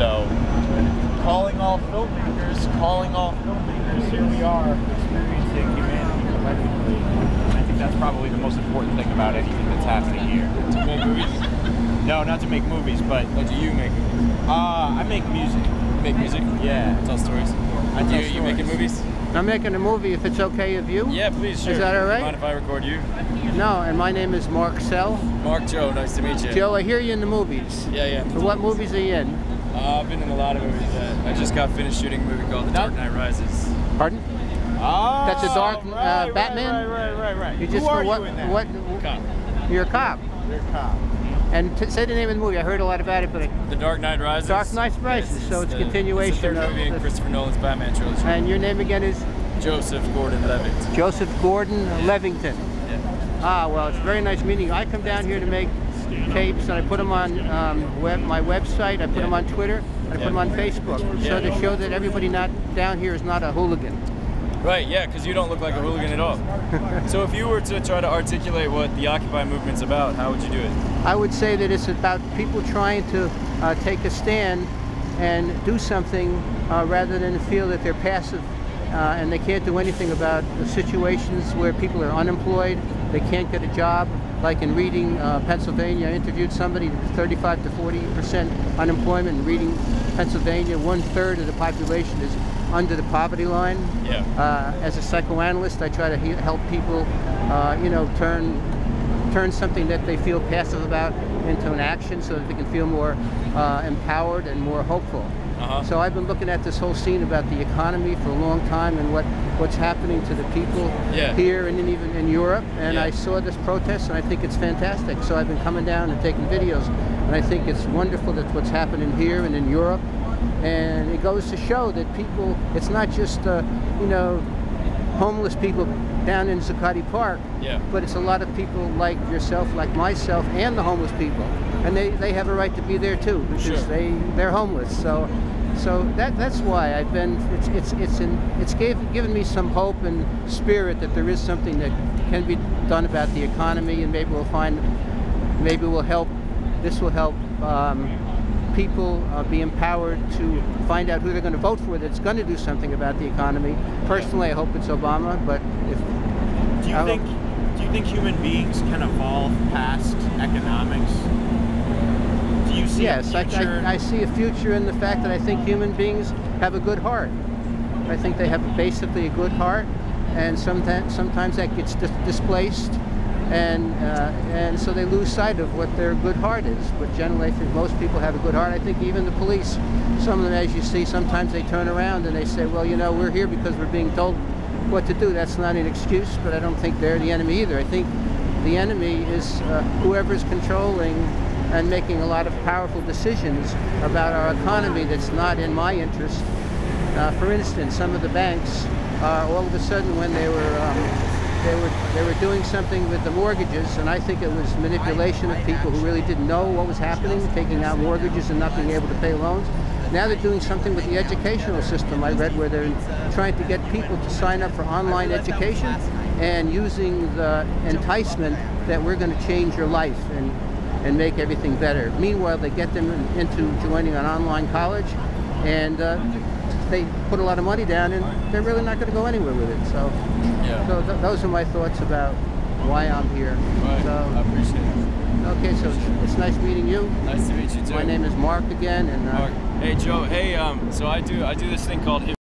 So, calling all filmmakers, here we are, experiencing humanity collectively. And I think that's probably the most important thing about anything that's happening here. To make movies? No, not to make movies, but... What do you make movies? I make music. You make music? Yeah. Tell stories? I tell stories. You making movies? I'm making a movie, if it's okay with you. Yeah, please, sure. Is that all right? Mind if I record you? No, and my name is Mark Sehl. Mark, Joe, nice to meet you. Joe, I hear you in the movies. Yeah. So what movies are you in? I've been in a lot of movies. I just got finished shooting a movie called The Dark Knight Rises. Pardon? Oh, That's a dark Batman? Right. You just Who are what, you in that? What? Cop. You're a cop. You're a cop. And say the name of the movie. I heard a lot about it, but The Dark Knight Rises. Dark Knight Rises. Yes, So it's a continuation it's the third movie in Christopher Nolan's Batman trilogy. And your name again is? Joseph Gordon-Levitt. Joseph Gordon-Levitt. Yeah. Ah, well, it's very nice meeting you. I come down here to make tapes, and I put them on my website. I put them on Twitter. I put them on Facebook, so to show that everybody not down here is not a hooligan. Right, yeah, because you don't look like a hooligan at all. So if you were to try to articulate what the Occupy movement's about, how would you do it? I would say that it's about people trying to take a stand and do something rather than feel that they're passive and they can't do anything about the situations where people are unemployed, they can't get a job. Like in Reading, Pennsylvania, I interviewed somebody with 35 to 40% unemployment. In Reading, Pennsylvania, 1/3 of the population is under the poverty line. Yeah. As a psychoanalyst, I try to help people, turn something that they feel passive about into an action so that they can feel more empowered and more hopeful. So I've been looking at this whole scene about the economy for a long time and what's happening to the people here and even in Europe. And I saw this protest and I think it's fantastic. So I've been coming down and taking videos, and I think it's wonderful that what's happening here and in Europe. And it goes to show that people, it's not just homeless people down in Zuccotti Park, but it's a lot of people like yourself, like myself, and the homeless people, and they have a right to be there too, because they're homeless. So that's why I've been. It's given me some hope and spirit that there is something that can be done about the economy, and maybe we'll help. This will help people be empowered to find out who they're going to vote for that's going to do something about the economy. Personally, I hope it's Obama, but if... Do you think human beings can evolve past economics? Do you see a future? I see a future in the fact that I think human beings have a good heart. I think they have basically a good heart, and sometimes that gets displaced. And so they lose sight of what their good heart is. But generally, I think most people have a good heart. I think even the police, some of them, as you see, sometimes they turn around and they say, well, we're here because we're being told what to do. That's not an excuse, but I don't think they're the enemy either. I think the enemy is whoever's controlling and making a lot of powerful decisions about our economy that's not in my interest. For instance, some of the banks, all of a sudden when they were doing something with the mortgages, and I think it was manipulation of people who really didn't know what was happening, taking out mortgages and not being able to pay loans. Now they're doing something with the educational system, I read, where they're trying to get people to sign up for online education and using the enticement that we're going to change your life and make everything better. Meanwhile, they get them into joining an online college, and they put a lot of money down, and they're really not going to go anywhere with it. So, those are my thoughts about why I'm here. Right. So, I appreciate it. Okay, so it's nice meeting you. Nice to meet you too. My name is Mark again, and Mark. Hey Joe. Hey, so I do this thing called